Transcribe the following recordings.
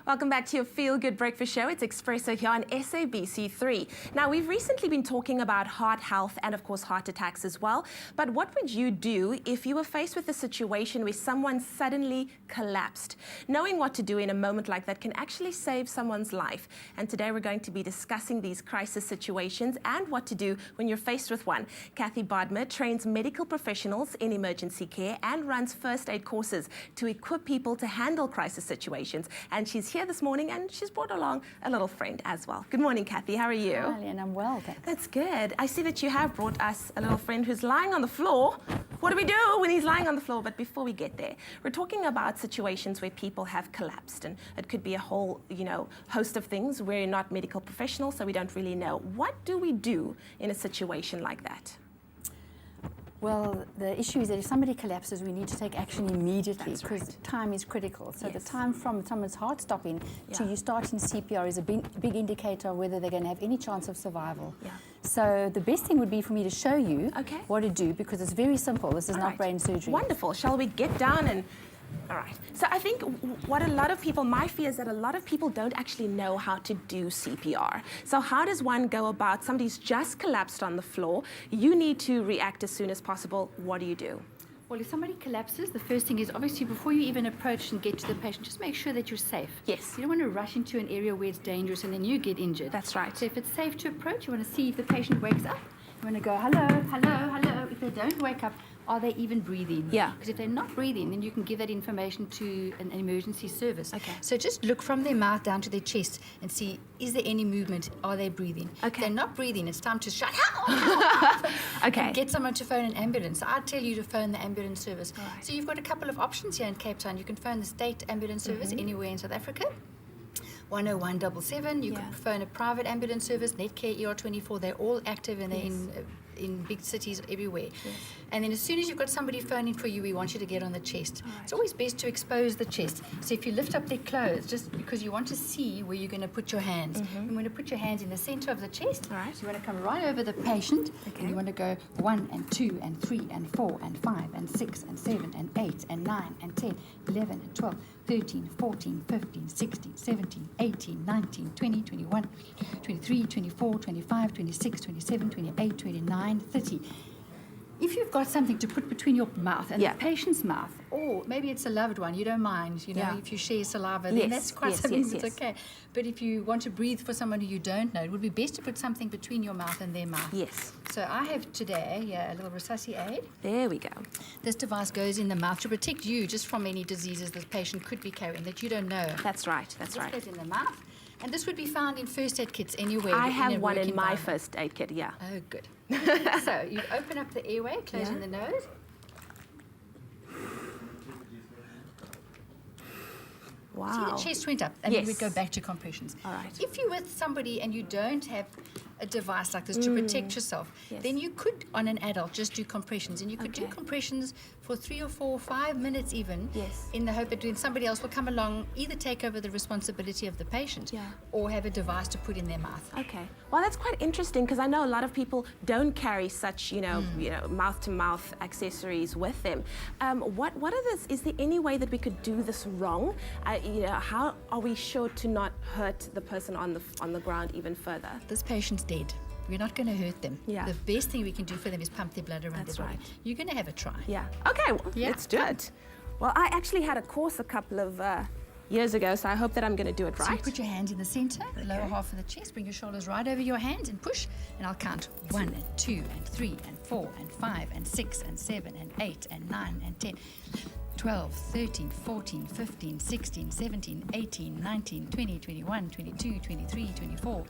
Welcome back to your Feel Good Breakfast Show. It's Expresso here on SABC3. Now, we've recently been talking about heart health and, of course, heart attacks as well. But what would you do if you were faced with a situation where someone suddenly collapsed? Knowing what to do in a moment like that can actually save someone's life. And today we're going to be discussing these crisis situations and what to do when you're faced with one. Kathy Bodmer trains medical professionals in emergency care and runs first aid courses to equip people to handle crisis situations. And she's here this morning, and she's brought along a little friend as well. Good morning, Kathy. How are you? Hi, and I'm well, thanks. That's good. I see that you have brought us a little friend who's lying on the floor. What do we do when he's lying on the floor? But before we get there, we're talking about situations where people have collapsed, and it could be a whole, host of things. We're not medical professionals, so we don't really know. What do we do in a situation like that? Well, the issue is that if somebody collapses, we need to take action immediately because right. Time is critical. So Yes. the time from someone's heart stopping to you starting CPR is a big indicator of whether they're going to have any chance of survival. Yeah. So the best thing would be for me to show you Okay. what to do because it's very simple. This is All not right. brain surgery. Wonderful. Shall we get down and... All right. So I think what a lot of people, my fear is that a lot of people don't actually know how to do CPR. So how does one go about, somebody's just collapsed on the floor, you need to react as soon as possible. What do you do? Well, if somebody collapses, the first thing is obviously before you even approach and get to the patient, just make sure that you're safe. Yes. You don't want to rush into an area where it's dangerous and then you get injured. That's right. So if it's safe to approach, you want to see if the patient wakes up. You want to go, hello, hello, hello. If they don't wake up, are they even breathing? Yeah. Because if they're not breathing, then you can give that information to an emergency service. Okay. So just look from their mouth down to their chest and see, is there any movement? Are they breathing? Okay. If they're not breathing, it's time to shut Okay. and get someone to phone an ambulance. I'd tell you to phone the ambulance service. All right. So you've got a couple of options here in Cape Town. You can phone the state ambulance service anywhere in South Africa. 10177. You Yeah. can phone a private ambulance service, Netcare, ER24. They're all active and they're in big cities everywhere. Yes. And then as soon as you've got somebody phoning for you, we want you to get on the chest. All right. It's always best to expose the chest. So if you lift up their clothes, just because you want to see where you're going to put your hands. You want to put your hands in the center of the chest. All right. You want to come right over the patient. Okay. And you want to go 1 and 2 and 3 and 4 and 5 and 6 and 7 and 8 and 9 and 10, 11 and 12, 13, 14, 15, 16, 17, 18, 19, 20, 21, 23, 24, 25, 26, 27, 28, 29, 30. If you've got something to put between your mouth and Yeah. the patient's mouth, or maybe it's a loved one, you don't mind, Yeah. if you share saliva, Yes, then that's quite yes, something yes, that's yes. okay. But if you want to breathe for someone who you don't know, it would be best to put something between your mouth and their mouth. Yes. So I have today a little resusci aid. There we go. This device goes in the mouth to protect you just from any diseases the patient could be carrying that you don't know. That's right. That's This right. goes in the mouth. And this would be found in first aid kits anywhere. I a have one work in my environment. first aid kit, yeah. Oh, good. So you open up the airway, closing Yeah. the nose. Wow. See, the chest went up, and then Yes. we'd go back to compressions. All right. If you're with somebody and you don't have a device like this to protect yourself, Yes. then you could, on an adult, just do compressions. And you could do Okay. compressions for 3 or 4 or 5 minutes even, Yes. in the hope that then somebody else will come along, either take over the responsibility of the patient Yeah. or have a device to put in their mouth. Okay. Well, that's quite interesting because I know a lot of people don't carry such, mouth-to-mouth accessories with them. What are this? Is there any way that we could do this wrong? How are we sure to not hurt the person on the ground even further? This patient's dead. We're not going to hurt them. Yeah. The best thing we can do for them is pump their blood around That's their body. right. You're going to have a try. Yeah. Okay. Well, Yeah. let's do it. Well, I actually had a course a couple of years ago, so I hope that I'm going to do it So you right. put your hands in the center, the lower Okay. half of the chest, bring your shoulders right over your hands and push, and I'll count 1 and 2 and 3 and 4 and 5 and 6 and 7 and 8 and 9 and 10. 12, 13, 14, 15, 16, 17, 18, 19, 20, 21, 22, 23, 24.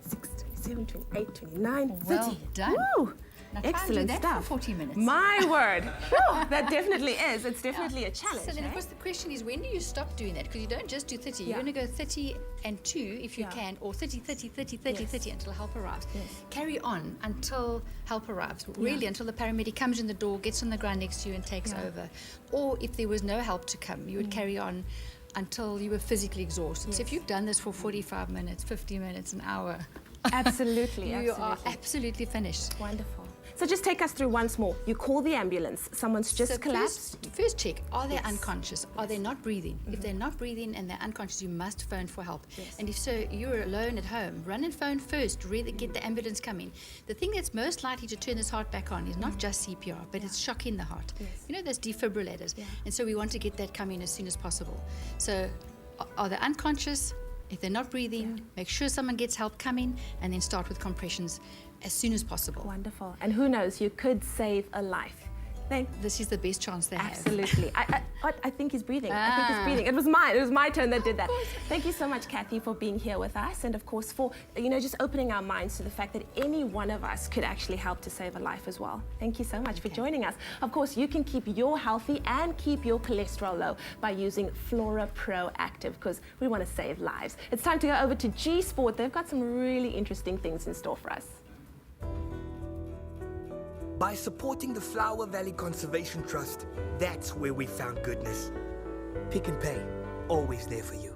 6, 27, 28, 29, 30. Well done. Woo! Now try and do Excellent that stuff. for 40 minutes. My word. Whew, that definitely is. It's definitely a challenge. So then, eh? of course, the question is, when do you stop doing that? Because you don't just do 30. Yeah. You're going to go 30 and 2 if you Yeah. can, or 30, 30, 30, 30, Yes. 30 until help arrives. Yes. Carry on until help arrives, really until the paramedic comes in the door, gets on the ground next to you and takes Yeah. over. Or if there was no help to come, you would carry on until you were physically exhausted. So if Yes. you've done this for 45 minutes, 50 minutes, an hour, Absolutely, you are absolutely. absolutely finished. Wonderful. So just take us through once more. You call the ambulance, someone's just So collapsed. First check, are they unconscious? Are they not breathing? If they're not breathing and they're unconscious, you must phone for help. And if so, you're alone at home, run and phone first, really get the ambulance coming. The thing that's most likely to turn this heart back on is not just CPR, but it's shocking the heart. You know, those defibrillators. And so we want to get that coming as soon as possible. So are they unconscious? If they're not breathing, make sure someone gets help coming, and then start with compressions as soon as possible. Wonderful. And who knows, you could save a life. This is the best chance they have. Absolutely. I think he's breathing. I think he's breathing. It was my turn that did that. Thank you so much, Kathy, for being here with us, and of course for just opening our minds to the fact that any one of us could actually help to save a life as well. Thank you so much for joining us. Of course, you can keep your healthy and keep your cholesterol low by using Flora Pro Active, because we want to save lives. It's time to go over to G Sport. They've got some really interesting things in store for us. By supporting the Flower Valley Conservation Trust, that's where we found goodness. Pick and Pay, always there for you.